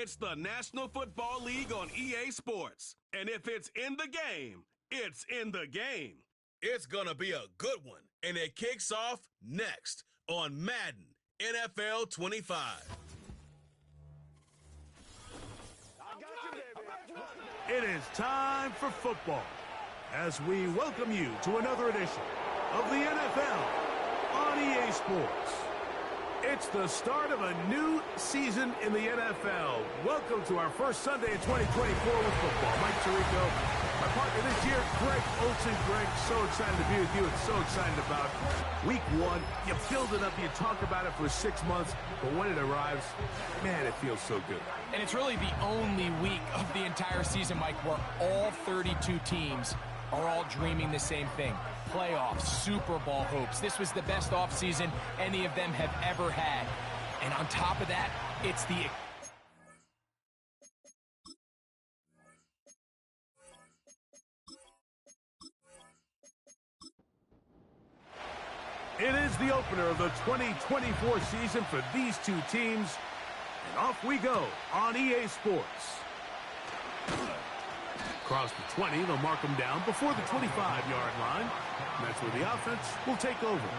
It's the National Football League on EA Sports. And if it's in the game, it's in the game. It's gonna be a good one, and it kicks off next on Madden NFL 25. It is time for football as we welcome you to another edition of the NFL on EA Sports. It's the start of a new season in the NFL. Welcome to our first Sunday in 2024 with football. Mike Tirico, my partner this year, Greg Olsen. Greg, so excited to be with you and so excited about week one. You build it up, you talk about it for 6 months, but when it arrives, man, it feels so good. And it's really the only week of the entire season, Mike, where all 32 teams are all dreaming the same thing. Playoffs, Super Bowl hopes. This was the best offseason any of them have ever had. And on top of that, it's the... It is the opener of the 2024 season for these two teams. And off we go on EA Sports. Across the 20, they'll mark them down before the 25-yard line. And that's where the offense will take over.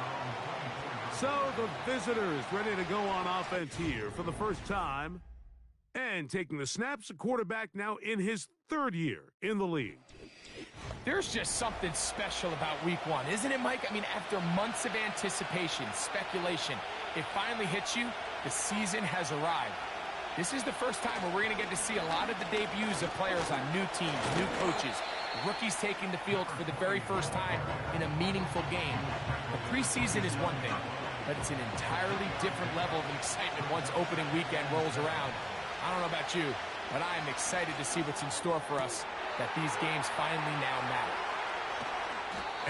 So the visitors ready to go on offense here for the first time. And taking the snaps, a quarterback now in his third year in the league. There's just something special about week one, isn't it, Mike? I mean, after months of anticipation, speculation, it finally hits you. The season has arrived. This is the first time where we're going to get to see a lot of the debuts of players on new teams, new coaches, rookies taking the field for the very first time in a meaningful game. The preseason is one thing, but it's an entirely different level of excitement once opening weekend rolls around. I don't know about you, but I am excited to see what's in store for us, that these games finally now matter.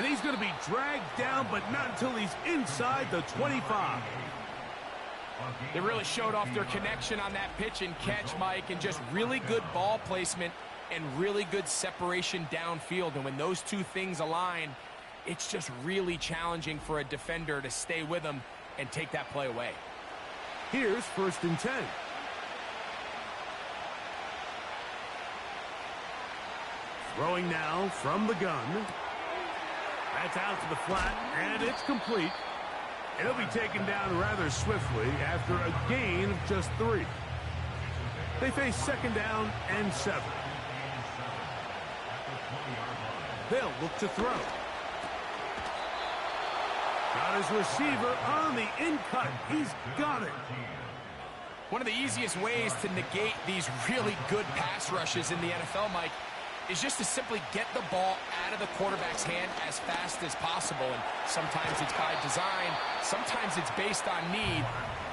And he's going to be dragged down, but not until he's inside the 25. They really showed off their connection on that pitch and catch, Mike, and just really good ball placement and really good separation downfield. And when those two things align, it's just really challenging for a defender to stay with them and take that play away. Here's 1st and 10. Throwing now from the gun. That's out to the flat, and it's complete. He'll be taken down rather swiftly after a gain of just 3. They face 2nd down and 7. They'll look to throw. Got his receiver on the in-cut. He's got it. One of the easiest ways to negate these really good pass rushes in the NFL, Mike, is just to simply get the ball out of the quarterback's hand as fast as possible. And sometimes it's by design, sometimes it's based on need.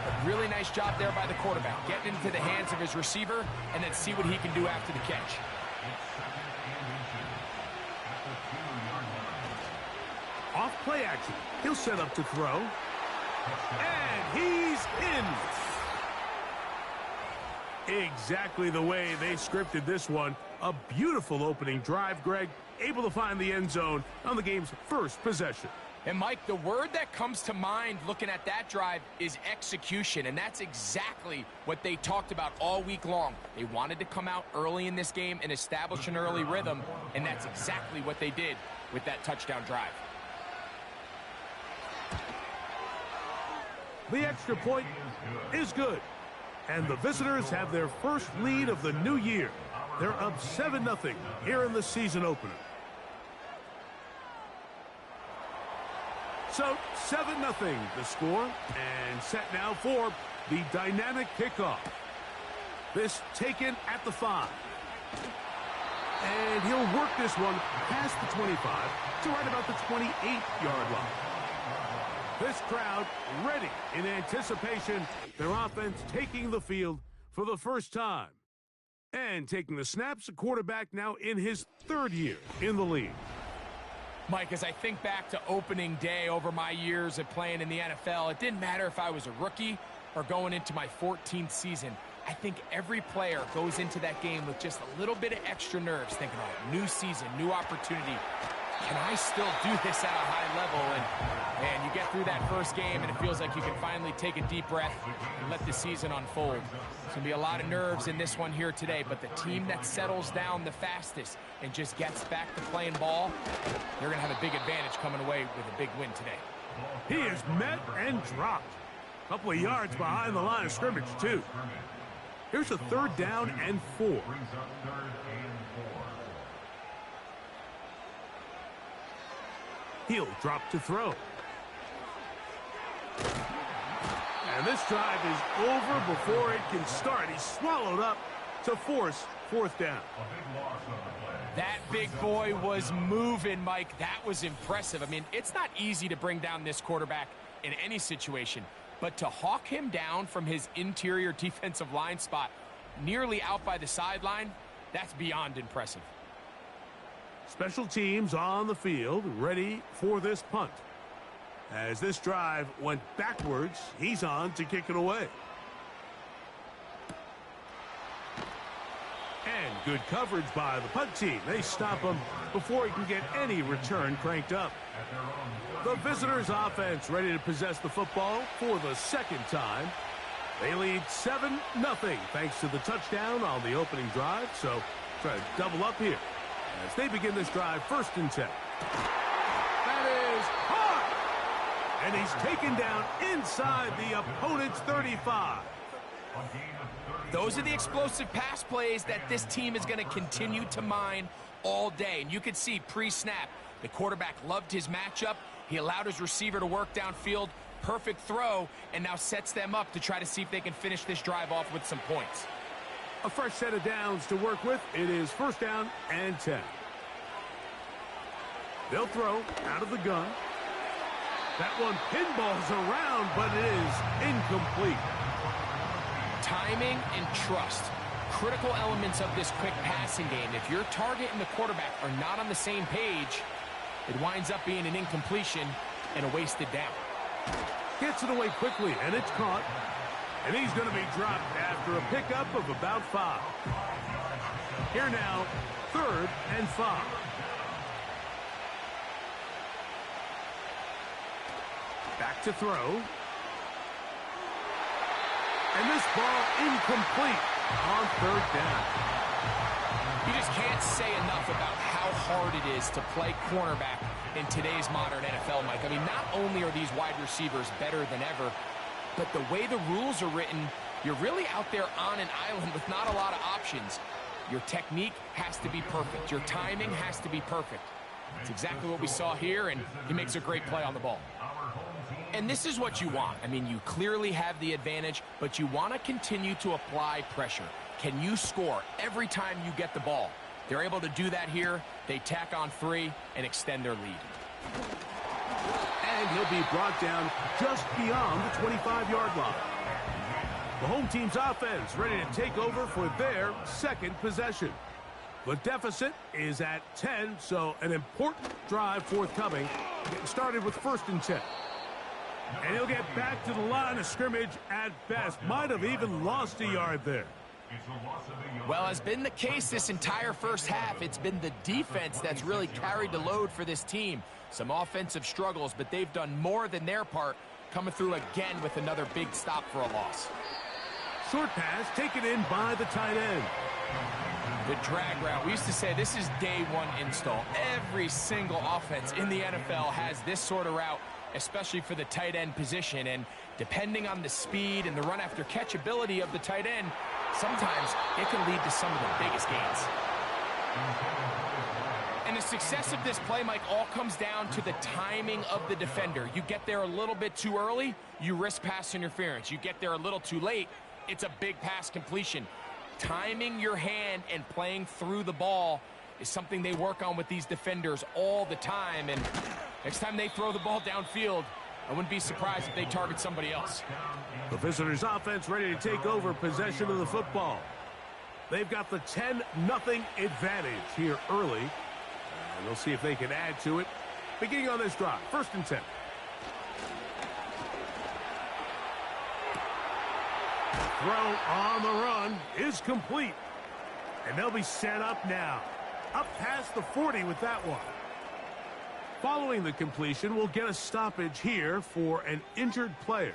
But really nice job there by the quarterback, getting into the hands of his receiver and then see what he can do after the catch. Off play action. He'll set up to throw. And he's in. Exactly the way they scripted this one. A beautiful opening drive, Greg. Able to find the end zone on the game's first possession. And, Mike, the word that comes to mind looking at that drive is execution, and that's exactly what they talked about all week long. They wanted to come out early in this game and establish an early rhythm, and that's exactly what they did with that touchdown drive. The extra point is good. And the visitors have their first lead of the new year. They're up 7-0 here in the season opener. So 7-0 the score, and set now for the dynamic kickoff. This taken at the 5. And he'll work this one past the 25 to right about the 28-yard line. This crowd ready in anticipation. Their offense taking the field for the first time. And taking the snaps, a quarterback now in his 3rd year in the league. Mike, as I think back to opening day over my years of playing in the NFL, it didn't matter if I was a rookie or going into my 14th season. I think every player goes into that game with just a little bit of extra nerves, thinking, oh, new season, new opportunity. can I still do this at a high level? And you get through that first game, and it feels like you can finally take a deep breath and let the season unfold. There's going to be a lot of nerves in this one here today, but the team that settles down the fastest and just gets back to playing ball, they're going to have a big advantage coming away with a big win today. He is met and dropped. A couple of yards behind the line of scrimmage, too. Here's a 3rd down and 4. He'll drop to throw. And this drive is over before it can start. He's swallowed up to force 4th down. That big boy was moving, Mike. That was impressive. I mean, it's not easy to bring down this quarterback in any situation, but to hawk him down from his interior defensive line spot nearly out by the sideline, that's beyond impressive. Special teams on the field, ready for this punt. As this drive went backwards, he's on to kick it away. And good coverage by the punt team. They stop him before he can get any return cranked up. The visitors' offense ready to possess the football for the 2nd time. They lead 7-0 thanks to the touchdown on the opening drive. So try to double up here as they begin this drive 1st and 10. That is hard. And he's taken down inside the opponent's 35. Those are the explosive pass plays that this team is going to continue to mine all day. And you can see pre-snap, the quarterback loved his matchup. He allowed his receiver to work downfield. Perfect throw, and now sets them up to try to see if they can finish this drive off with some points. A fresh set of downs to work with. It is 1st down and 10. They'll throw out of the gun. That one pinballs around, but it is incomplete. Timing and trust, critical elements of this quick passing game. If your target and the quarterback are not on the same page, it winds up being an incompletion and a wasted down. Gets it away quickly, and it's caught. And he's going to be dropped after a pickup of about 5. Here now, 3rd and 5. Back to throw. And this ball incomplete on 3rd down. You just can't say enough about how hard it is to play cornerback in today's modern NFL, Mike. I mean, not only are these wide receivers better than ever, but the way the rules are written, you're really out there on an island with not a lot of options. Your technique has to be perfect. Your timing has to be perfect. It's exactly what we saw here, and he makes a great play on the ball. And this is what you want. I mean, you clearly have the advantage, but you want to continue to apply pressure. Can you score every time you get the ball? They're able to do that here. They tack on 3 and extend their lead. And he'll be brought down just beyond the 25-yard line. The home team's offense ready to take over for their 2nd possession. The deficit is at 10, so an important drive forthcoming. Getting started with 1st and 10. And he'll get back to the line of scrimmage at best. Might have even lost a yard there. Well, has been the case this entire first half. It's been the defense that's really carried the load for this team. Some offensive struggles, but they've done more than their part, coming through again with another big stop for a loss. Short pass taken in by the tight end. The drag route. We used to say this is day 1 install. Every single offense in the NFL has this sort of route, especially for the tight end position. And depending on the speed and the run after catch ability of the tight end, sometimes it can lead to some of the biggest gains. And the success of this play, Mike, all comes down to the timing of the defender. You get there a little bit too early, you risk pass interference. You get there a little too late, it's a big pass completion. Timing your hand and playing through the ball is something they work on with these defenders all the time. And next time they throw the ball downfield, I wouldn't be surprised if they target somebody else. The visitors' offense ready to take over possession of the football. They've got the 10-0 advantage here early. And we'll see if they can add to it. Beginning on this drive, 1st and 10. Throw on the run is complete. And they'll be set up now. Up past the 40 with that one. Following the completion, we'll get a stoppage here for an injured player.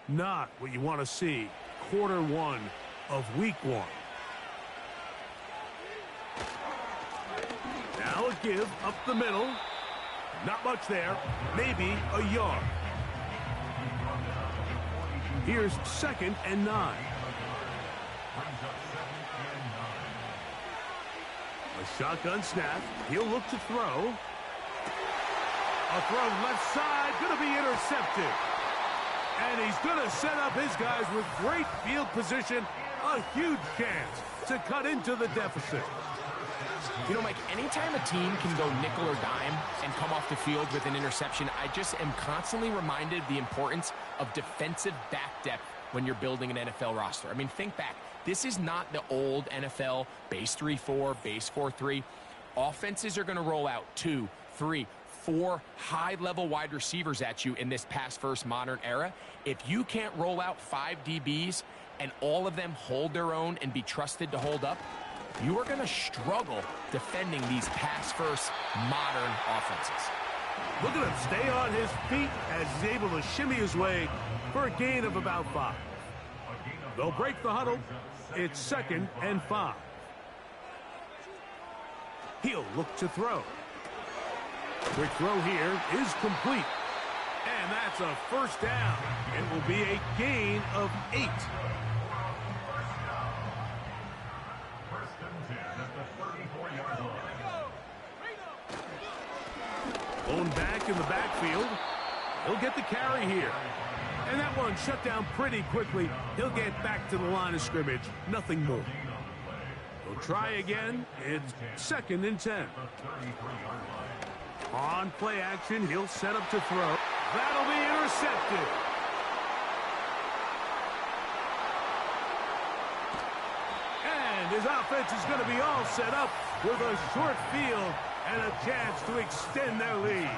Not what you want to see quarter one of week one. Now a give up the middle. Not much there. Maybe a yard. Here's 2nd and 9. A shotgun snap. He'll look to throw. A throw left side, going to be intercepted. And he's going to set up his guys with great field position. A huge chance to cut into the deficit. You know, Mike, anytime a team can go nickel or dime and come off the field with an interception, I just am constantly reminded of the importance of defensive back depth when you're building an NFL roster. I mean, think back. This is not the old NFL base 3-4, base 4-3. Offenses are going to roll out 2, 3, 4 high-level wide receivers at you in this pass-first modern era. If you can't roll out 5 DBs and all of them hold their own and be trusted to hold up, you are going to struggle defending these pass-first modern offenses. Look at him stay on his feet as he's able to shimmy his way for a gain of about 5. They'll break the huddle. It's 2nd and 5. He'll look to throw. Quick throw here is complete. And that's a first down. It will be a gain of 8. Going back in the backfield. He'll get the carry here. And that one shut down pretty quickly. He'll get back to the line of scrimmage. Nothing more. He'll try again. It's 2nd and 10. On play action, he'll set up to throw. That'll be intercepted. And his offense is going to be all set up with a short field and a chance to extend their lead.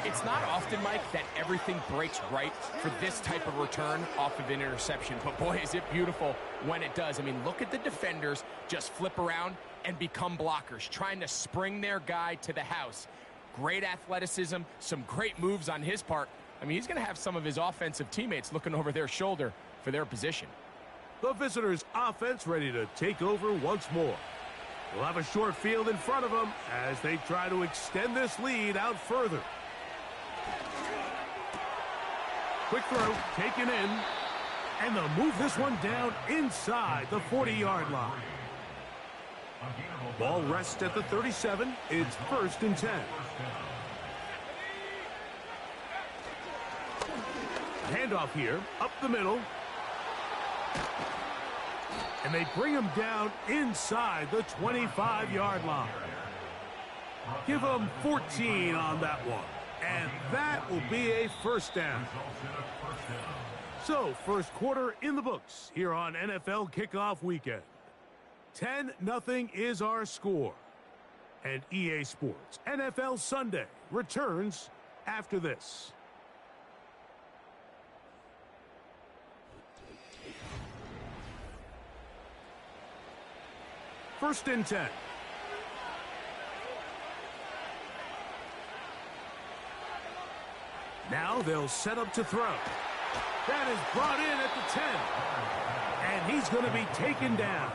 It's not often, Mike, that everything breaks right for this type of return off of an interception. But boy, is it beautiful when it does. I mean, look at the defenders just flip around and become blockers, trying to spring their guy to the house. Great athleticism, some great moves on his part. I mean, he's going to have some of his offensive teammates looking over their shoulder for their position. The visitors' offense ready to take over once more. They'll have a short field in front of them as they try to extend this lead out further. Quick throw, taken in, and they'll move this one down inside the 40-yard line. Ball rests at the 37. It's 1st and 10. Handoff here, up the middle. And they bring him down inside the 25-yard line. Give him 14 on that one. And that will be a first down. So, first quarter in the books here on NFL Kickoff Weekend. 10-0 is our score. And EA Sports NFL Sunday returns after this. First and 10. Now they'll set up to throw. That is brought in at the 10. And he's going to be taken down.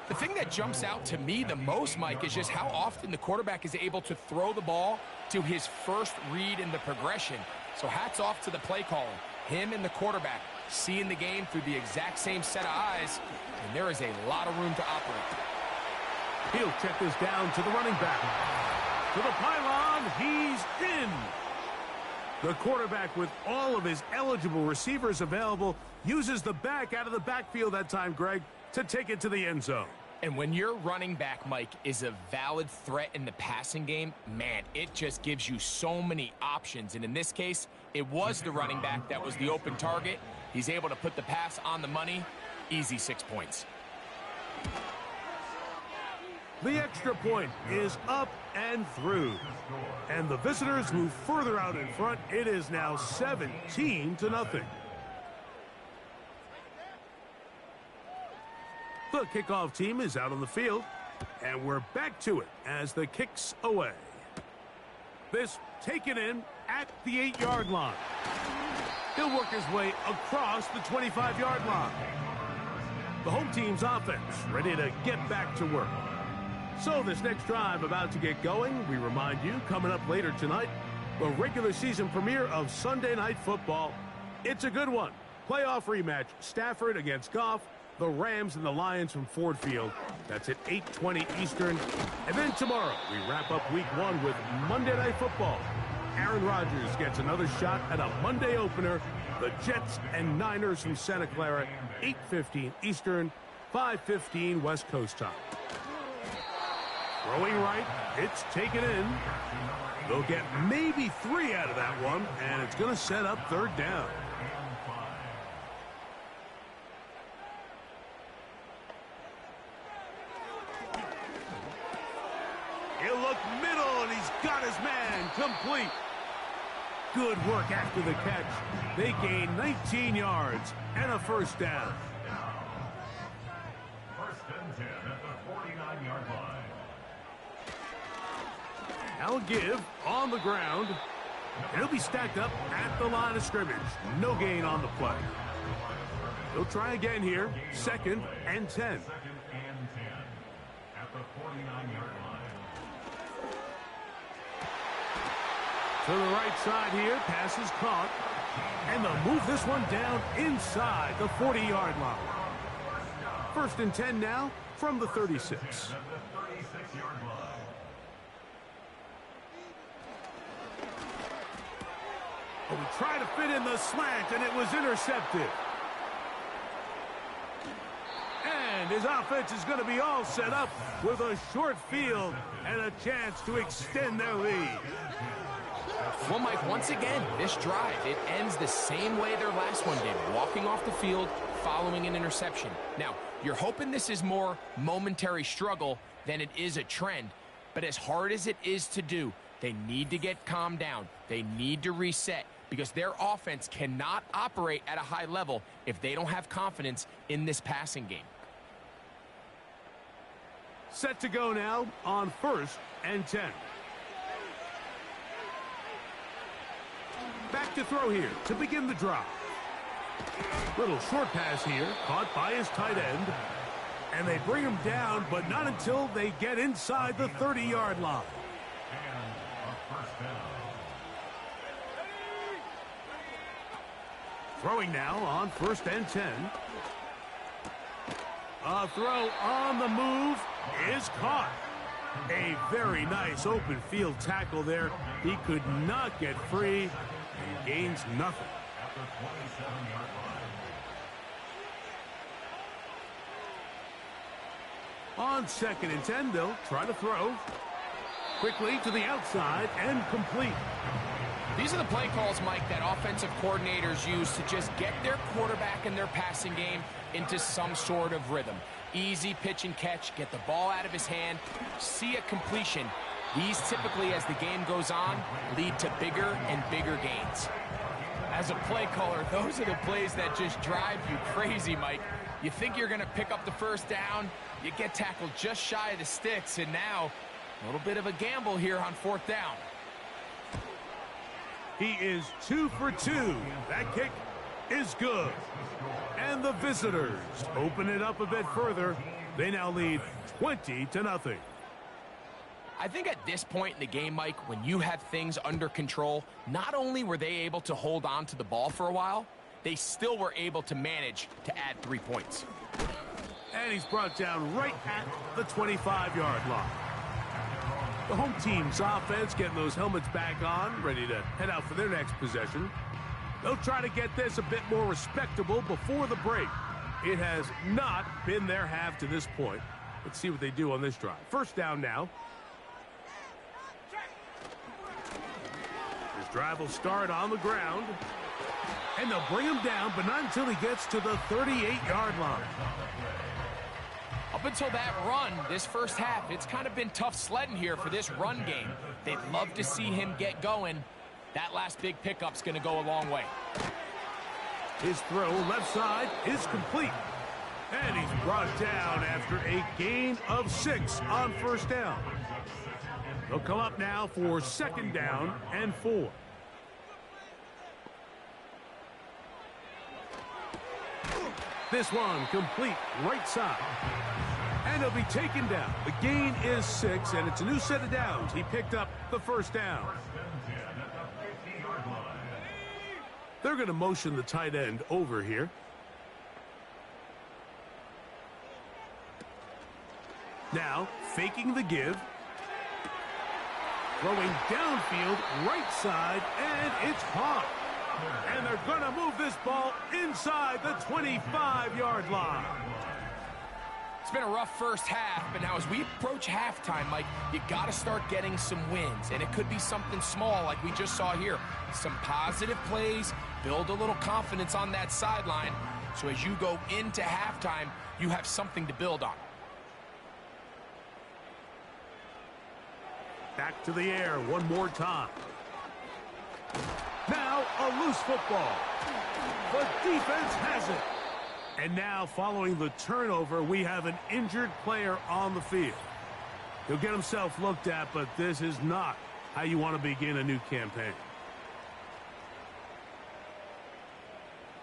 The thing that jumps out to me the most, Mike, is just how often the quarterback is able to throw the ball to his first read in the progression. So hats off to the play caller. Him and the quarterback seeing the game through the exact same set of eyes, and there is a lot of room to operate. He'll check this down to the running back. To the pylon, he's in. The quarterback, with all of his eligible receivers available, uses the back out of the backfield that time, Greg, to take it to the end zone. And when your running back, Mike, is a valid threat in the passing game, man, it just gives you so many options. And in this case, it was the running back that was the open target. He's able to put the pass on the money. Easy 6 points. The extra point is up and through. And the visitors move further out in front. It is now 17-0. The kickoff team is out on the field. And we're back to it as the kick's away. This taken in at the 8-yard line. He'll work his way across the 25-yard line. The home team's offense ready to get back to work. So this next drive about to get going. We remind you, coming up later tonight, the regular season premiere of Sunday Night Football. It's a good one. Playoff rematch, Stafford against Goff, the Rams and the Lions from Ford Field. That's at 8:20 Eastern. And then tomorrow, we wrap up week 1 with Monday Night Football. Aaron Rodgers gets another shot at a Monday opener. The Jets and Niners from Santa Clara, 8:15 Eastern, 5:15 West Coast time. Throwing right, it's taken in. They'll get maybe 3 out of that one, and it's going to set up 3rd down. He'll look middle, and he's got his man complete. Good work after the catch. They gain 19 yards and a 1st down. 1st and 10 at the 49-yard line. I'll give on the ground. He'll be stacked up at the line of scrimmage. No gain on the play. He'll try again here. 2nd and 10. 2nd and 10 at the 49-yard line. To the right side here. Pass is caught. And they'll move this one down inside the 40-yard line. 1st and 10 now from the 36. At the 36-yard line. Oh, we tried to fit in the slant, and it was intercepted. And his offense is going to be all set up with a short field and a chance to extend their lead. Well, Mike, once again, this drive, it ends the same way their last one did, walking off the field following an interception. Now, you're hoping this is more momentary struggle than it is a trend, but as hard as it is to do, they need to get calmed down. They need to reset because their offense cannot operate at a high level if they don't have confidence in this passing game. Set to go now on 1st and 10. Back to throw here to begin the drive. Little short pass here, caught by his tight end. And they bring him down, but not until they get inside the 30-yard line. And a 1st down. Throwing now on 1st and 10. A throw on the move is caught. A very nice open field tackle there. He could not get free and gains nothing. At the 27-yard line. On 2nd and 10, they'll try to throw. Quickly to the outside and complete. These are the play calls, Mike, that offensive coordinators use to just get their quarterback and their passing game into some sort of rhythm. Easy pitch and catch, get the ball out of his hand, see a completion. These typically, as the game goes on, lead to bigger and bigger gains. As a play caller, those are the plays that just drive you crazy, Mike. You think you're going to pick up the 1st down, you get tackled just shy of the sticks, and now a little bit of a gamble here on 4th down. He is 2 for 2. That kick is good. And the visitors open it up a bit further. They now lead 20-0. I think at this point in the game, Mike, when you have things under control, not only were they able to hold on to the ball for a while, they still were able to manage to add 3 points. And he's brought down right at the 25-yard line. The home team's offense getting those helmets back on, ready to head out for their next possession. They'll try to get this a bit more respectable before the break. It has not been their half to this point. Let's see what they do on this drive. 1st down now. This drive will start on the ground. And they'll bring him down, but not until he gets to the 38-yard line. Up until that run, this 1st half, it's kind of been tough sledding here for this run game. They'd love to see him get going. That last big pickup's going to go a long way. His throw left side is complete. And he's brought down after a gain of 6 on first down. They'll come up now for second down and 4. This one complete right side. And he'll be taken down. The gain is 6, and it's a new set of downs. He picked up the first down. They're going to motion the tight end over here. Now, faking the give. Throwing downfield, right side, and it's caught. And they're going to move this ball inside the 25-yard line. It's been a rough first half, but now as we approach halftime, Mike, you got to start getting some wins. And it could be something small like we just saw here. Some positive plays, build a little confidence on that sideline. So as you go into halftime, you have something to build on. Back to the air one more time. Now a loose football. The defense has it. And now following the turnover, we have an injured player on the field. He'll get himself looked at, but this is not how you want to begin a new campaign.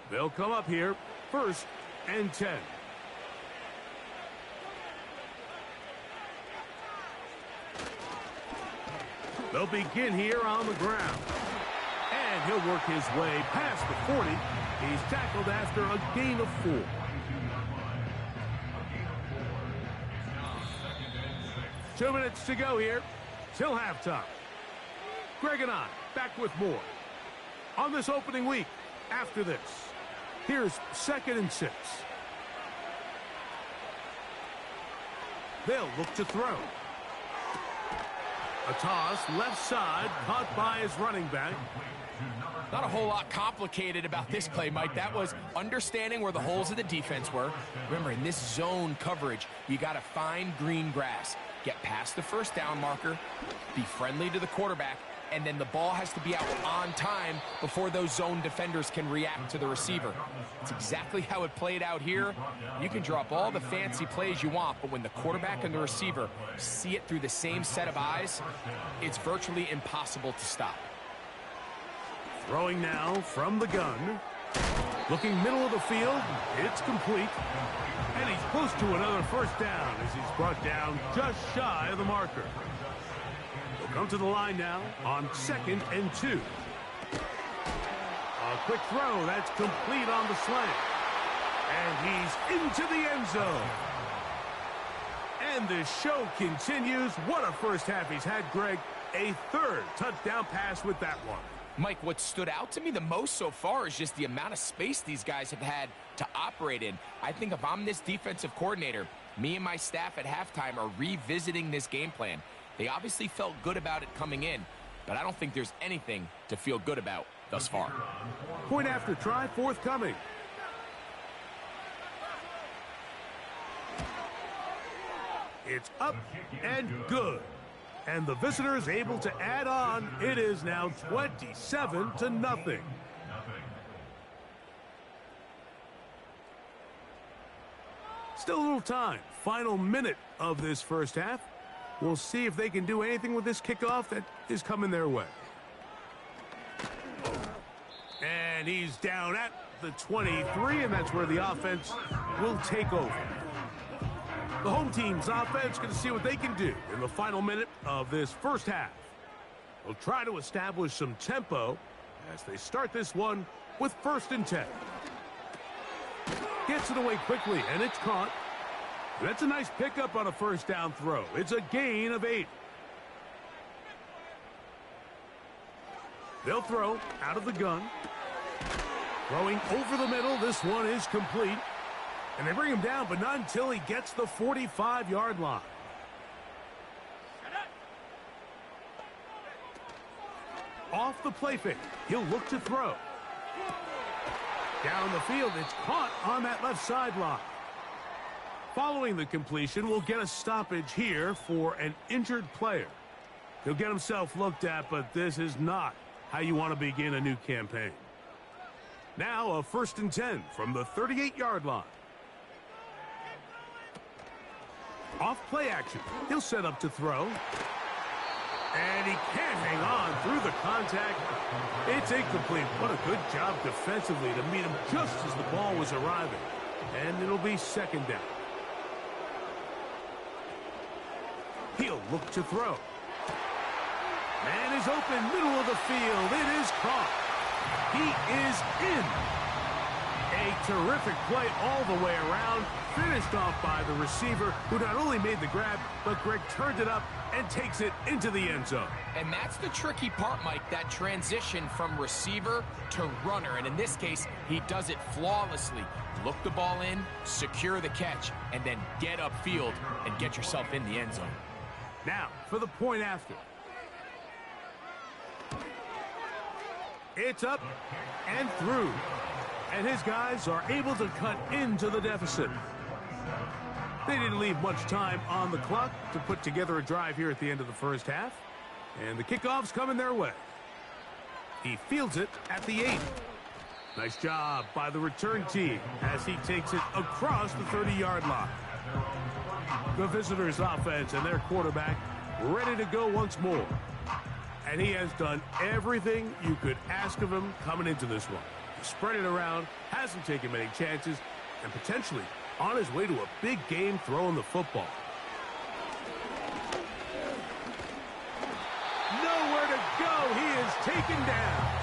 They'll come up here, 1st and 10. They'll begin here on the ground. And he'll work his way past the 40. He's tackled after a gain of 4. Two minutes to go here till halftime. Greg and I back with more on this opening week after this. Here's 2nd and 6. They'll look to throw. A toss, left side, caught by his running back. Not a whole lot complicated about this play, Mike. That was understanding where the holes of the defense were. Remember, in this zone coverage, you got to find green grass. Get past the first down marker, be friendly to the quarterback, and then the ball has to be out on time before those zone defenders can react to the receiver. It's exactly how it played out here. You can draw up all the fancy plays you want, but when the quarterback and the receiver see it through the same set of eyes, it's virtually impossible to stop. Throwing now from the gun. Looking middle of the field. It's complete. And he's close to another first down as he's brought down just shy of the marker. He'll come to the line now on 2nd and 2. A quick throw. That's complete on the slant. And he's into the end zone. And the show continues. What a first half he's had, Greg. A 3rd touchdown pass with that one. Mike, what stood out to me the most so far is just the amount of space these guys have had to operate in. I think if I'm this defensive coordinator, me and my staff at halftime are revisiting this game plan. They obviously felt good about it coming in, but I don't think there's anything to feel good about thus far. Point after try forthcoming. It's up and good. And the visitors able to add on. It is now 27-0. Still a little time. Final minute of this first half. We'll see if they can do anything with this kickoff that is coming their way. And he's down at the 23, and that's where the offense will take over. The home team's offense going to see what they can do in the final minute of this first half. They'll try to establish some tempo as they start this one with 1st and 10. Gets it away quickly, and it's caught. That's a nice pickup on a first down throw. It's a gain of 8. They'll throw out of the gun. Throwing over the middle. This one is complete. And they bring him down, but not until he gets the 45-yard line. Off the play fake. He'll look to throw. Down the field, it's caught on that left sideline. Following the completion, we'll get a stoppage here for an injured player. He'll get himself looked at, but this is not how you want to begin a new campaign. Now a 1st and 10 from the 38-yard line. Off play action. He'll set up to throw. And he can't hang on through the contact. It's incomplete. What a good job defensively to meet him just as the ball was arriving. And it'll be second down. He'll look to throw. Man is open, middle of the field. It is caught. He is in. A terrific play all the way around. Finished off by the receiver, who not only made the grab, but Greg turned it up and takes it into the end zone. And that's the tricky part, Mike, that transition from receiver to runner. And in this case, he does it flawlessly. Look the ball in, secure the catch, and then get upfield and get yourself in the end zone. Now, for the point after. It's up and through. And his guys are able to cut into the deficit. They didn't leave much time on the clock to put together a drive here at the end of the first half. And the kickoff's coming their way. He fields it at the 8. Nice job by the return team as he takes it across the 30-yard line. The visitors' offense and their quarterback ready to go once more. And he has done everything you could ask of him coming into this one. Spread it around, hasn't taken many chances, and potentially on his way to a big game throwing the football. Nowhere to go. He is taken down.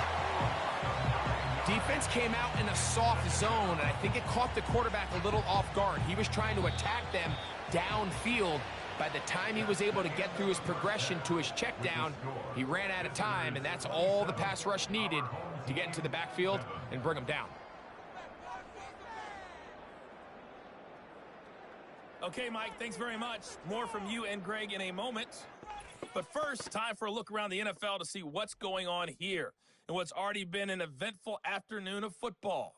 Defense came out in a soft zone, and I think it caught the quarterback a little off guard. He was trying to attack them downfield. By the time he was able to get through his progression to his check down, he ran out of time, and that's all the pass rush needed to get into the backfield and bring him down. Okay, Mike, thanks very much. More from you and Greg in a moment. But first, time for a look around the NFL to see what's going on here and what's already been an eventful afternoon of football.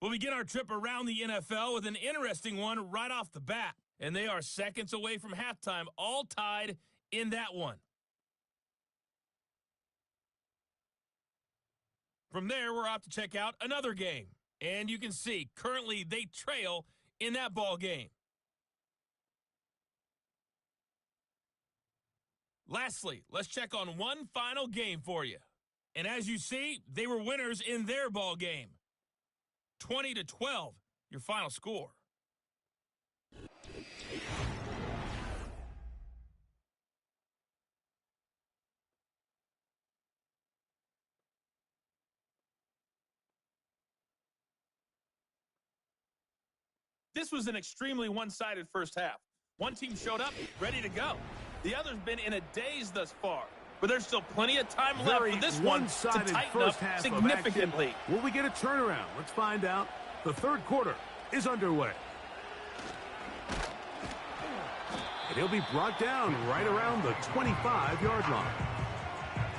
We'll begin our trip around the NFL with an interesting one right off the bat. And they are seconds away from halftime, all tied in that one. From there, we're off to check out another game. And you can see, currently they trail in that ball game. Lastly, let's check on one final game for you. And as you see, they were winners in their ball game. 20-12, your final score. This was an extremely one-sided first half. One team showed up, ready to go. The other's been in a daze thus far. But there's still plenty of time left for this one to tighten up significantly. Will we get a turnaround? Let's find out. The third quarter is underway. And he'll be brought down right around the 25-yard line.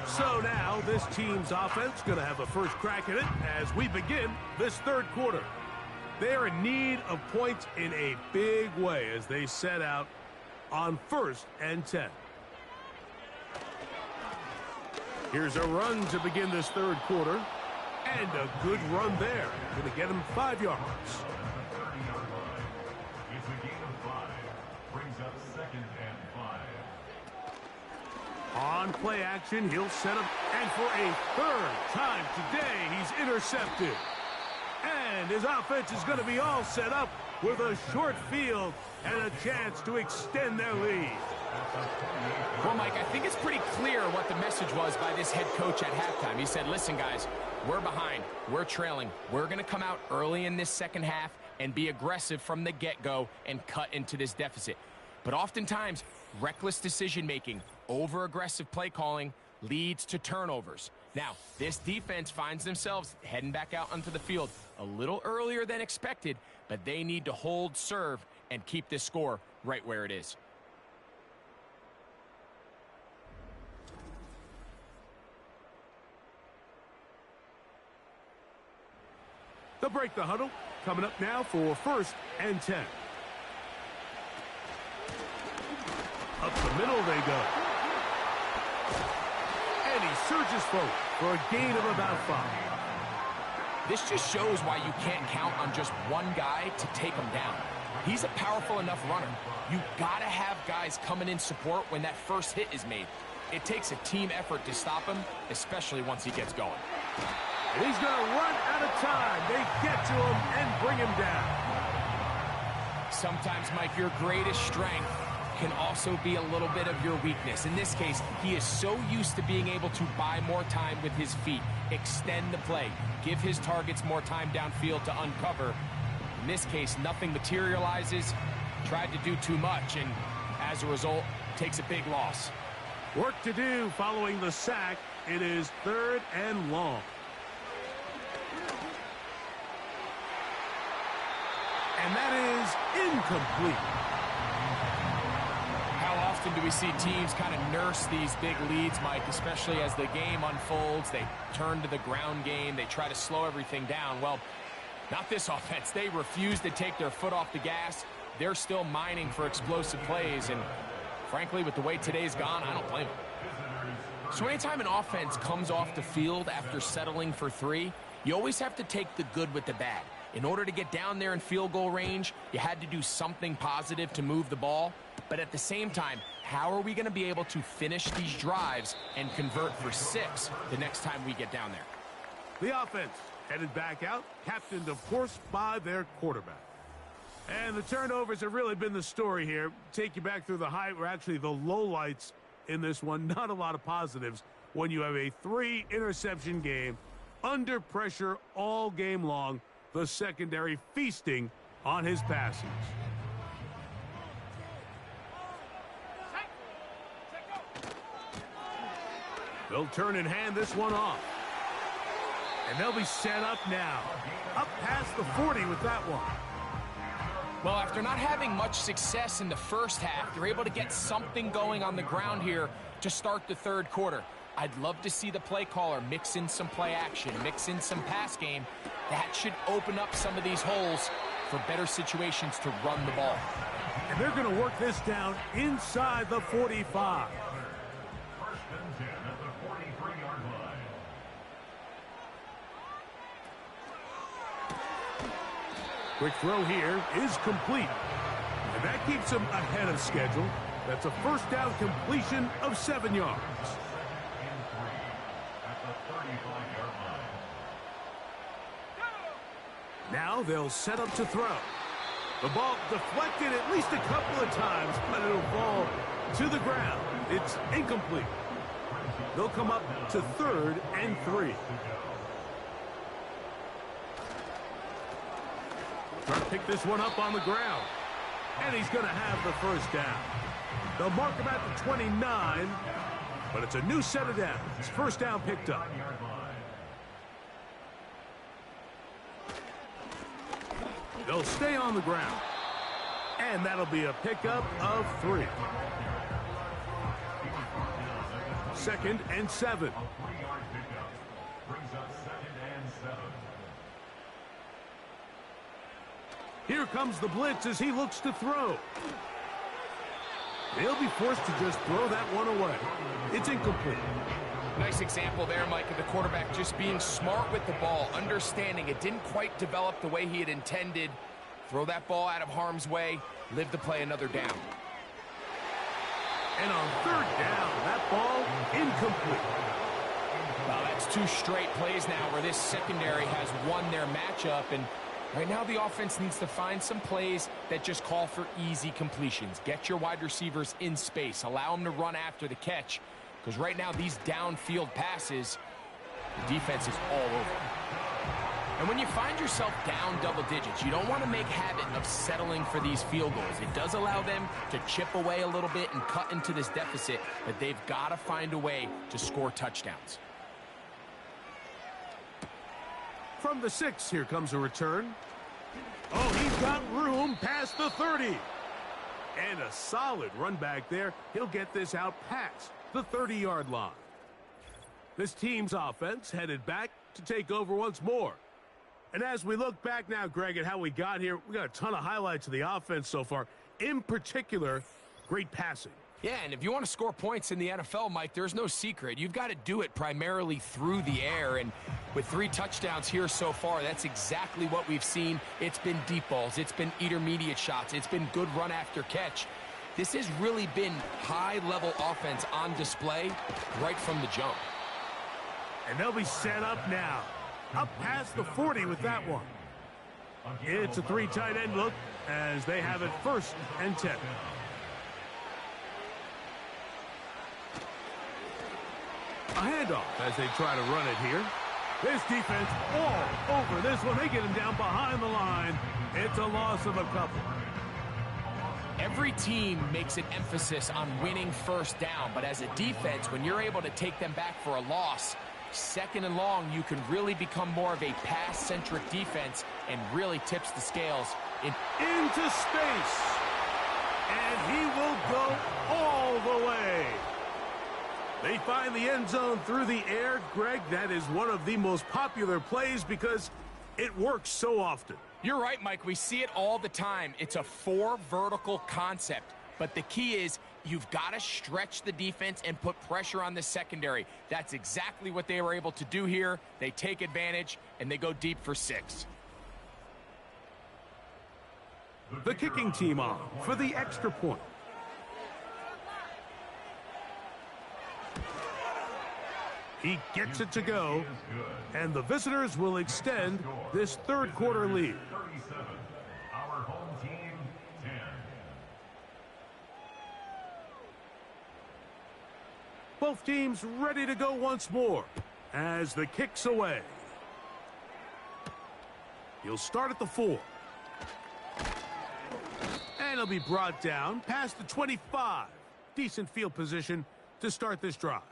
So now this team's offense going to have a first crack at it as we begin this third quarter. They are in need of points in a big way as they set out on 1st and 10. Here's a run to begin this third quarter. And a good run there. Going to get him 5 yards. It's a gain of 5. Brings up 2nd and 5. On play action, he'll set up. And for a third time today, he's intercepted. And his offense is going to be all set up with a short field and a chance to extend their lead. Well, Mike, I think it's pretty clear what the message was by this head coach at halftime. He said, listen, guys, we're behind. We're trailing. We're going to come out early in this second half and be aggressive from the get-go and cut into this deficit. But oftentimes, reckless decision-making, over-aggressive play calling leads to turnovers. Now, this defense finds themselves heading back out onto the field a little earlier than expected, but they need to hold serve and keep this score right where it is. They'll break the huddle. Coming up now for 1st and 10. Up the middle they go. And he surges forward for a gain of about 5. This just shows why you can't count on just one guy to take them down. He's a powerful enough runner. You gotta have guys coming in support when that first hit is made. It takes a team effort to stop him, especially once he gets going. And he's going to run out of time. They get to him and bring him down. Sometimes, Mike, your greatest strength can also be a little bit of your weakness. In this case, he is so used to being able to buy more time with his feet, extend the play, give his targets more time downfield to uncover. In this case, nothing materializes, tried to do too much, and as a result, takes a big loss. Work to do following the sack. It is 3rd and long. And that is incomplete. How often do we see teams kind of nurse these big leads, Mike, especially as the game unfolds? They turn to the ground game. They try to slow everything down. Well, not this offense. They refuse to take their foot off the gas. They're still mining for explosive plays, and frankly, with the way today's gone, I don't blame them. So anytime an offense comes off the field after settling for 3, you always have to take the good with the bad. In order to get down there in field goal range, you had to do something positive to move the ball. But at the same time, how are we going to be able to finish these drives and convert for 6 the next time we get down there? The offense headed back out, captained, of course, by their quarterback. And the turnovers have really been the story here. Take you back through the actually the lowlights in this one. Not a lot of positives when you have a 3-interception game under pressure all game long. The secondary feasting on his passes. They'll turn and hand this one off. And they'll be set up now. Up past the 40 with that one. Well, after not having much success in the first half, they're able to get something going on the ground here to start the 3rd quarter. I'd love to see the play caller mix in some play action, mix in some pass game. That should open up some of these holes for better situations to run the ball. And they're going to work this down inside the 45. First and 10 at the 43-yard line. Quick throw here is complete. And that keeps him ahead of schedule. That's a first down completion of 7 yards. Now they'll set up to throw. The ball deflected at least a couple of times, but it'll fall to the ground. It's incomplete. They'll come up to 3rd and 3. Trying to pick this one up on the ground. And he's going to have the first down. They'll mark him at the 29, but it's a new set of downs. First down picked up. They'll stay on the ground. And that'll be a pickup of 3. 2nd and 7. Here comes the blitz as he looks to throw. They'll be forced to just throw that one away. It's incomplete. Nice example there, Mike, of the quarterback just being smart with the ball, understanding it didn't quite develop the way he had intended. Throw that ball out of harm's way, live to play another down. And on 3rd down, that ball incomplete. Well, that's 2 straight plays now where this secondary has won their matchup, and right now the offense needs to find some plays that just call for easy completions. Get your wide receivers in space. Allow them to run after the catch. Because right now, these downfield passes, the defense is all over. And when you find yourself down double digits, you don't want to make habit of settling for these field goals. It does allow them to chip away a little bit and cut into this deficit, but they've got to find a way to score touchdowns. From the 6, here comes a return. Oh, he's got room past the 30. And a solid run back there. He'll get this out past the 30-yard line. This team's offense headed back to take over once more. And as we look back now, Greg, at how we got here, we got a ton of highlights of the offense so far. In particular, great passing. Yeah, and if you want to score points in the NFL, Mike, there's no secret. You've got to do it primarily through the air, and with 3 touchdowns here so far, that's exactly what we've seen. It's been deep balls. It's been intermediate shots. It's been good run after catch. This has really been high-level offense on display right from the jump. And they'll be set up now. Up past the 40 with that one. It's a 3 tight end look as they have it 1st and 10. A handoff as they try to run it here. This defense all over this one. They get him down behind the line. It's a loss of a couple. Every team makes an emphasis on winning 1st down, but as a defense, when you're able to take them back for a loss, 2nd and long, you can really become more of a pass-centric defense and really tips the scales. Into space. And he will go all the way. They find the end zone through the air. Greg, that is one of the most popular plays because it works so often. You're right, Mike. We see it all the time. It's a 4 vertical concept. But the key is you've got to stretch the defense and put pressure on the secondary. That's exactly what they were able to do here. They take advantage, and they go deep for 6. The kicking team on for the extra point. He gets it to go, and the visitors will extend this 3rd quarter lead. 37. Our home team, 10. Both teams ready to go once more as the kick's away. He'll start at the 4. And he'll be brought down past the 25. Decent field position to start this drive.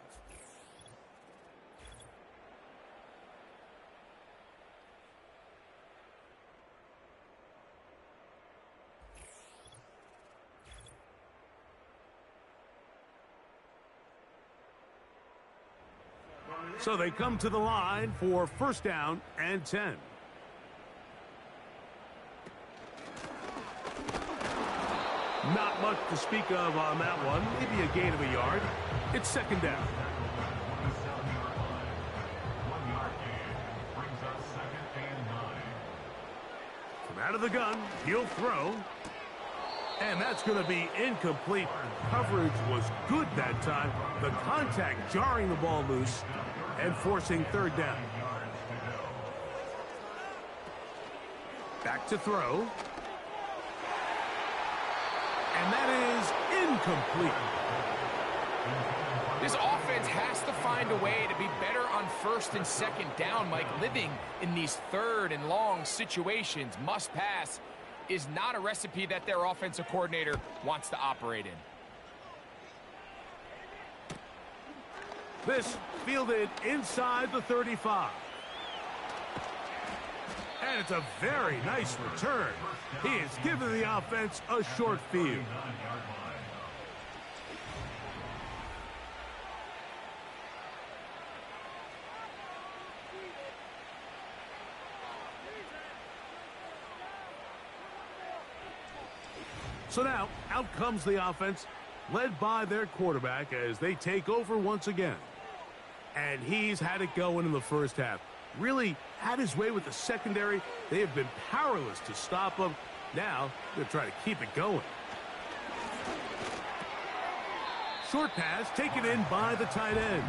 So they come to the line for 1st down and 10. Not much to speak of on that one. Maybe a gain of a yard. It's 2nd down. 1-yard gain brings up 2nd and 9. From out of the gun, he'll throw. And that's going to be incomplete. Coverage was good that time. The contact jarring the ball loose and forcing 3rd down. Back to throw. And that is incomplete. This offense has to find a way to be better on 1st and 2nd down, Mike. Living in these 3rd and long situations, must pass, is not a recipe that their offensive coordinator wants to operate in. This fielded inside the 35. And it's a very nice return. He has given the offense a short field. So now, out comes the offense, led by their quarterback as they take over once again. And he's had it going in the 1st half. Really had his way with the secondary. They have been powerless to stop him. Now, they're trying to keep it going. Short pass taken in by the tight end.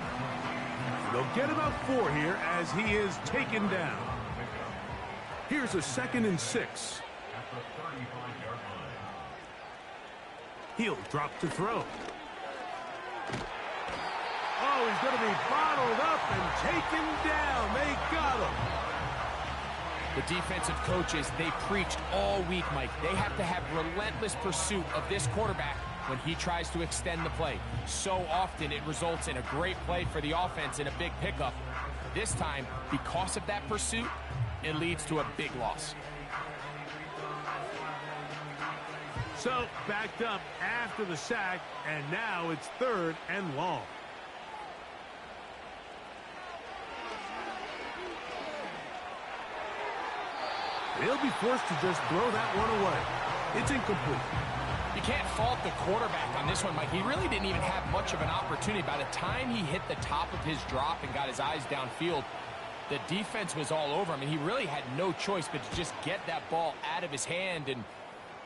They'll get about 4 here as he is taken down. Here's a 2nd and 6. He'll drop to throw. Oh, he's going to be bottled up and taken down. They got him. The defensive coaches, they preached all week, Mike. They have to have relentless pursuit of this quarterback when he tries to extend the play. So often it results in a great play for the offense and a big pickup. This time, because of that pursuit, it leads to a big loss. So, backed up after the sack, and now it's 3rd and long. They'll be forced to just throw that one away. It's incomplete. You can't fault the quarterback on this one, Mike. He really didn't even have much of an opportunity. By the time he hit the top of his drop and got his eyes downfield, the defense was all over him, and he really had no choice but to just get that ball out of his hand and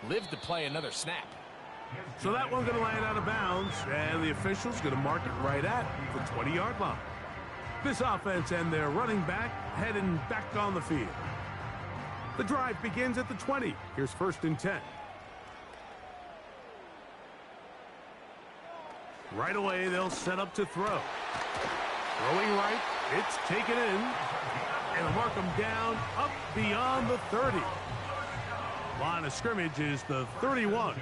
live to play another snap. So that one's going to land out of bounds, and the official's going to mark it right at the 20-yard line. This offense and their running back heading back on the field. The drive begins at the 20. Here's 1st and 10. Right away, they'll set up to throw. Throwing right, it's taken in, and they'll mark them down up beyond the 30. Line of scrimmage is the 31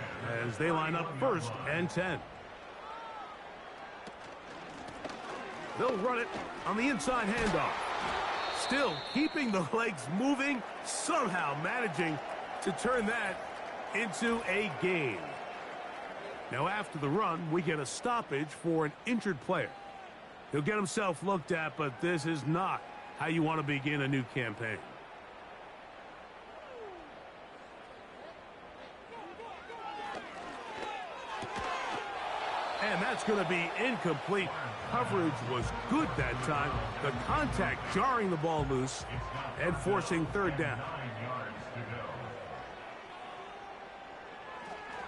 as they line up 1st and 10. They'll run it on the inside handoff. Still keeping the legs moving, somehow managing to turn that into a gain. Now after the run, we get a stoppage for an injured player. He'll get himself looked at, but this is not how you want to begin a new campaign. And that's going to be incomplete. Coverage was good that time. The contact jarring the ball loose and forcing 3rd down.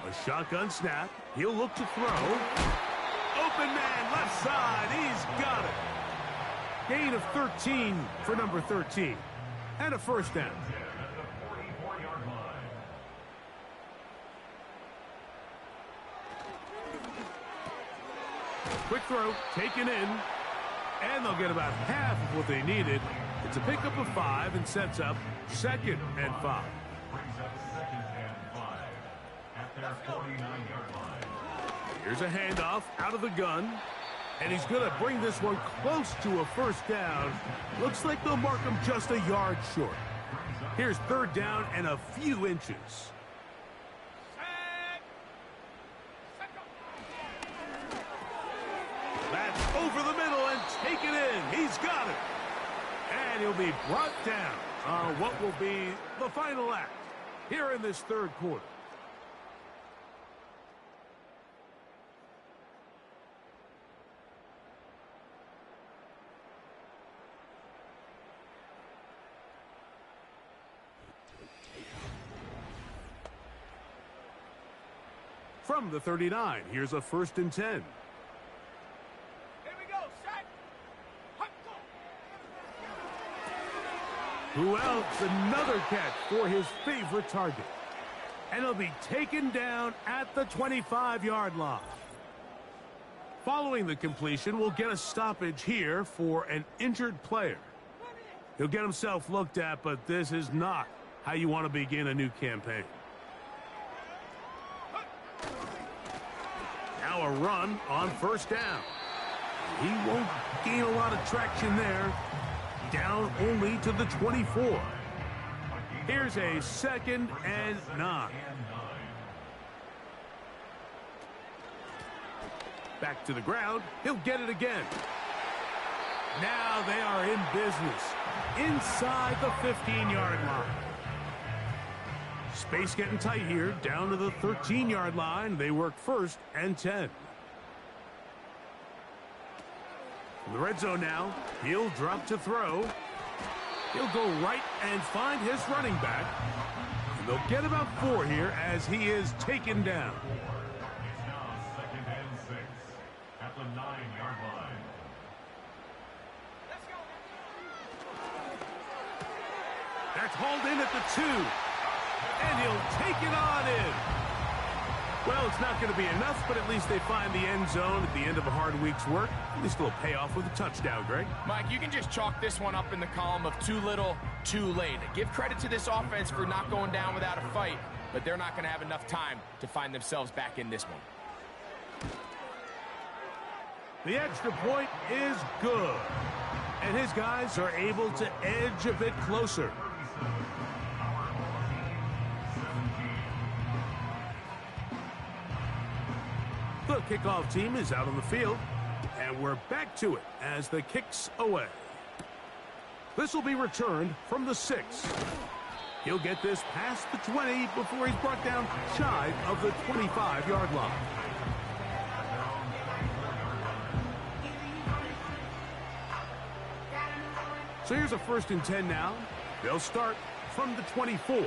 A shotgun snap. He'll look to throw. Open man, left side. He's got it. Gain of 13 for number 13. And a 1st down. Quick throw, taken in, and they'll get about half of what they needed. It's a pickup of 5 and sets up 2nd and 5. Here's a handoff out of the gun, and he's going to bring this one close to a 1st down. Looks like they'll mark him just a yard short. Here's 3rd down and a few inches. That's over the middle and taken in. He's got it. And he'll be brought down on what will be the final act here in this 3rd quarter. From the 39, here's a 1st and 10. Who else? Another catch for his favorite target. And he'll be taken down at the 25-yard line. Following the completion, we'll get a stoppage here for an injured player. He'll get himself looked at, but this is not how you want to begin a new campaign. Now a run on 1st down. He won't gain a lot of traction there. Down only to the 24. Here's a 2nd and 9. Back to the ground. He'll get it again. Now they are in business inside the 15-yard line. Space getting tight here. Down to the 13-yard line. They work 1st and 10. In the red zone now, he'll drop to throw. He'll go right and find his running back. And they'll get about 4 here as he is taken down. It's now 2nd and 6 at the 9-yard line. That's hauled in at the 2. And he'll take it on in. Well, it's not going to be enough, but at least they find the end zone at the end of a hard week's work. At least it'll pay off with a touchdown, Greg. Mike, you can just chalk this one up in the column of too little, too late. Give credit to this offense for not going down without a fight, but they're not going to have enough time to find themselves back in this one. The extra point is good, and his guys are able to edge a bit closer. The kickoff team is out on the field, and we're back to it as the kick's away. This will be returned from the 6. He'll get this past the 20 before he's brought down shy of the 25-yard line. So here's a 1st and 10 now. They'll start from the 24.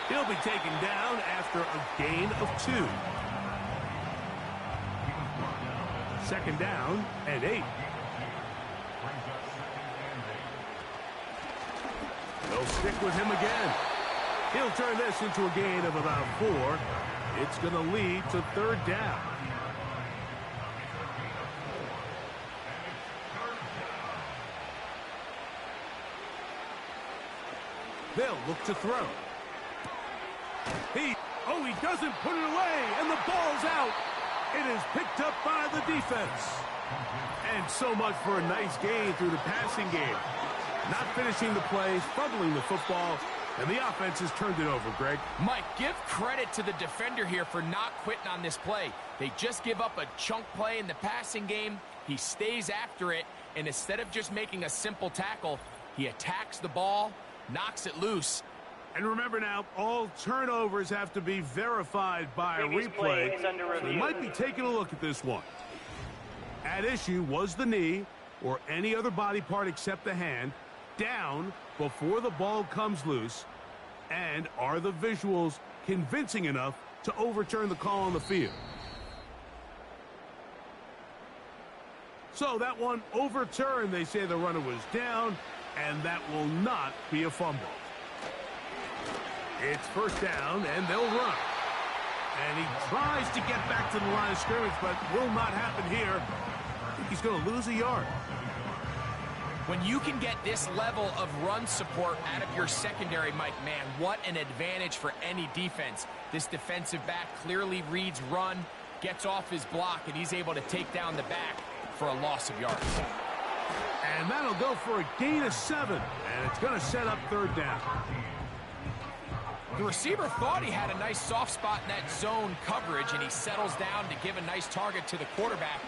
He'll be taken down after a gain of 2. 2nd down and 8. They'll stick with him again. He'll turn this into a gain of about 4. It's going to lead to 3rd down. They'll look to throw. He doesn't put it away, and the ball's out. It is picked up by the defense. And so much for a nice gain through the passing game. Not finishing the plays, fumbling the football, and the offense has turned it over, Greg. Mike, give credit to the defender here for not quitting on this play. They just give up a chunk play in the passing game. He stays after it, and instead of just making a simple tackle, he attacks the ball, knocks it loose. And remember now, all turnovers have to be verified by a replay. So they might be taking a look at this one. At issue was the knee, or any other body part except the hand, down before the ball comes loose. And are the visuals convincing enough to overturn the call on the field? So that one overturned. They say the runner was down, and that will not be a fumble. It's 1st down, and they'll run. And he tries to get back to the line of scrimmage, but will not happen here. I think he's going to lose a yard. When you can get this level of run support out of your secondary, Mike, man, what an advantage for any defense. This defensive back clearly reads run, gets off his block, and he's able to take down the back for a loss of yards. And that'll go for a gain of 7, and it's going to set up 3rd down. The receiver thought he had a nice soft spot in that zone coverage, and he settles down to give a nice target to the quarterback.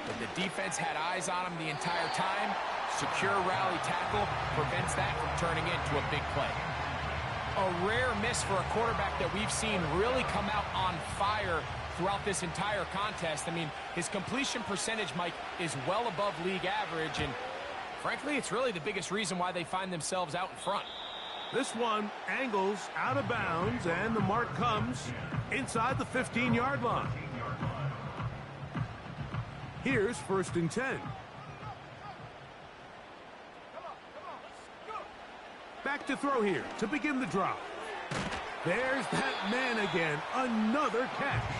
But the defense had eyes on him the entire time. Secure rally tackle prevents that from turning into a big play. A rare miss for a quarterback that we've seen really come out on fire throughout this entire contest. I mean, his completion percentage, Mike, is well above league average, and frankly, it's really the biggest reason why they find themselves out in front. This one angles out of bounds, and the mark comes inside the 15-yard line. Here's 1st and 10. Back to throw here to begin the drive. There's that man again, another catch.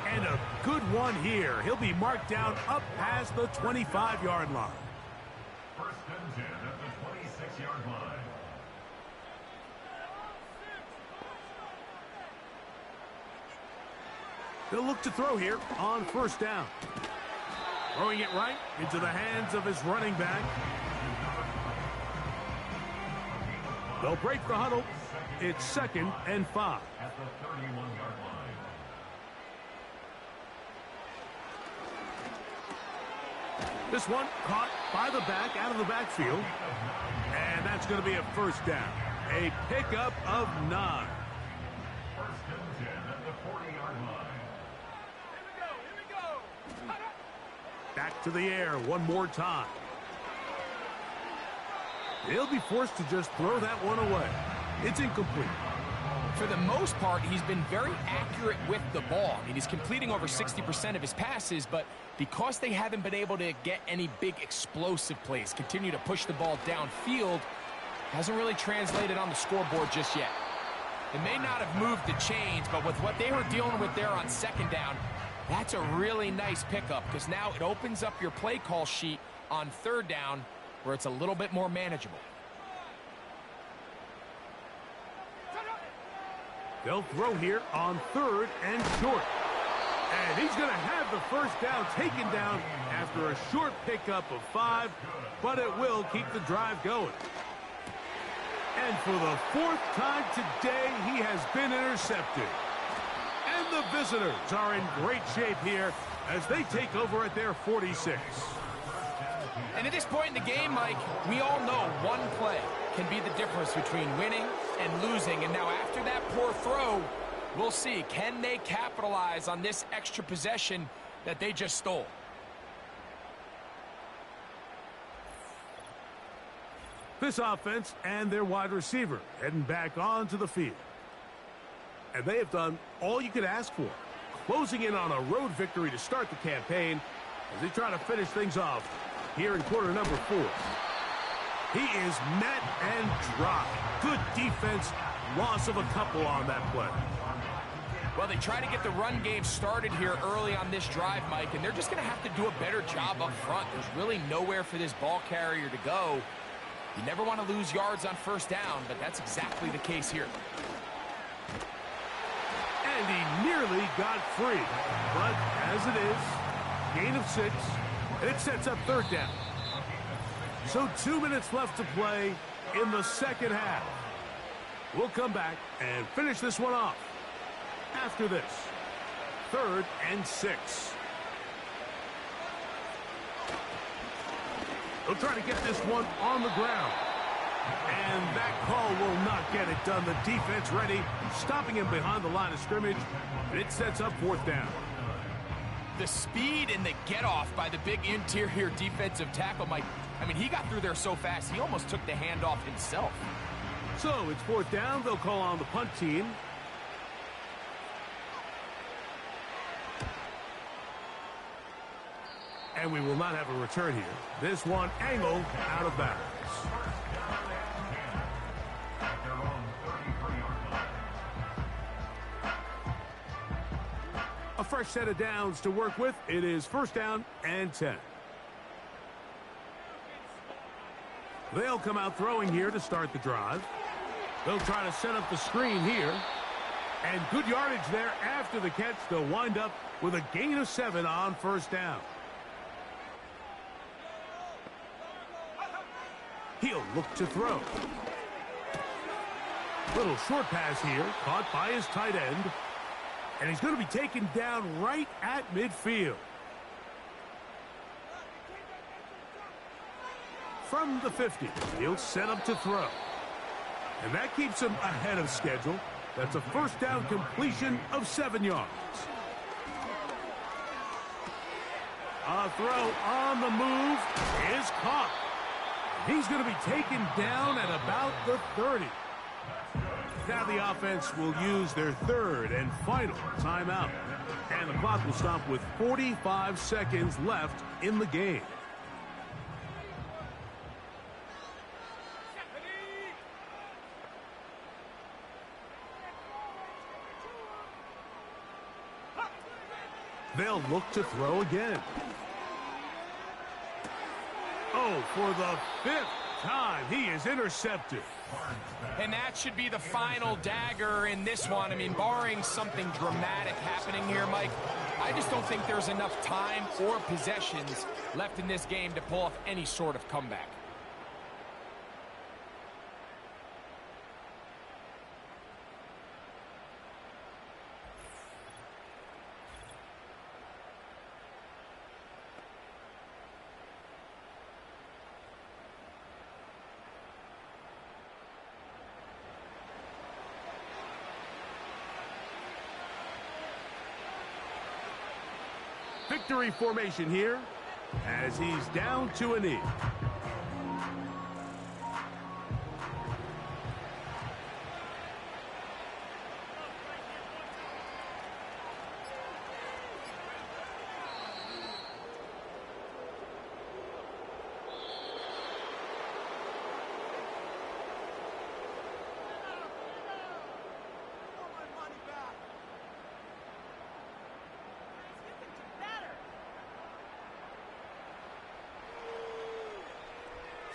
And a good one here. He'll be marked down up past the 25-yard line. 1st and 10 at the 26-yard line. They'll look to throw here on 1st down. Throwing it right into the hands of his running back. They'll break the huddle. It's 2nd and 5. At the 31-yard line. This one caught by the back out of the backfield. And that's going to be a 1st down. A pickup of 9. 1st and 10 at the 40-yard line. Back to the air one more time. He'll be forced to just throw that one away. It's incomplete. For the most part, he's been very accurate with the ball. I mean, he's completing over 60% of his passes, but because they haven't been able to get any big explosive plays, continue to push the ball downfield, hasn't really translated on the scoreboard just yet. They may not have moved the chains, but with what they were dealing with there on 2nd down, that's a really nice pickup because now it opens up your play call sheet on 3rd down where it's a little bit more manageable. They'll throw here on 3rd and short. And he's going to have the 1st down taken down after a short pickup of 5, but it will keep the drive going. And for the 4th time today, he has been intercepted. And the visitors are in great shape here as they take over at their 46. And at this point in the game, Mike, we all know one play can be the difference between winning and losing. And now after that poor throw, we'll see, can they capitalize on this extra possession that they just stole? This offense and their wide receiver heading back onto the field. And they have done all you could ask for, closing in on a road victory to start the campaign as they try to finish things off here in quarter number 4. He is met and dropped. Good defense, loss of a couple on that play. Well, they try to get the run game started here early on this drive, Mike, and they're just going to have to do a better job up front. There's really nowhere for this ball carrier to go. You never want to lose yards on first down, but that's exactly the case here. And he nearly got free. But as it is, gain of 6, and it sets up third down. So 2 minutes left to play in the second half. We'll come back and finish this one off after this. 3rd and 6. They'll try to get this one on the ground. And that call will not get it done. The defense ready, stopping him behind the line of scrimmage. And it sets up 4th down. The speed and the get-off by the big interior defensive tackle, Mike. I mean, he got through there so fast, he almost took the handoff himself. So it's 4th down. They'll call on the punt team. And we will not have a return here. This one angled out of bounds. A fresh set of downs to work with. It is 1st down and 10. They'll come out throwing here to start the drive. They'll try to set up the screen here. And good yardage there after the catch. They'll wind up with a gain of 7 on 1st down. He'll look to throw. Little short pass here, caught by his tight end. And he's going to be taken down right at midfield. From the 50, he'll set up to throw. And that keeps him ahead of schedule. That's a 1st down completion of 7 yards. A throw on the move is caught. He's going to be taken down at about the 30. Now the offense will use their 3rd and final timeout. And the clock will stop with 45 seconds left in the game. They'll look to throw again. Oh, for the 5th time, he is intercepted. And that should be the final dagger in this one. I mean, barring something dramatic happening here, Mike, I just don't think there's enough time or possessions left in this game to pull off any sort of comeback. Victory formation here as he's down to a knee.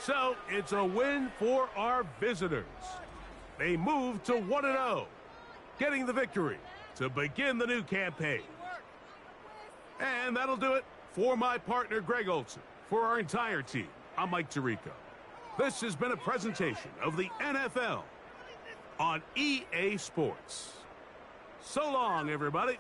So it's a win for our visitors. They move to 1-0, getting the victory to begin the new campaign. And that'll do it for my partner, Greg Olson. For our entire team, I'm Mike Tirico. This has been a presentation of the NFL on EA Sports. So long, everybody.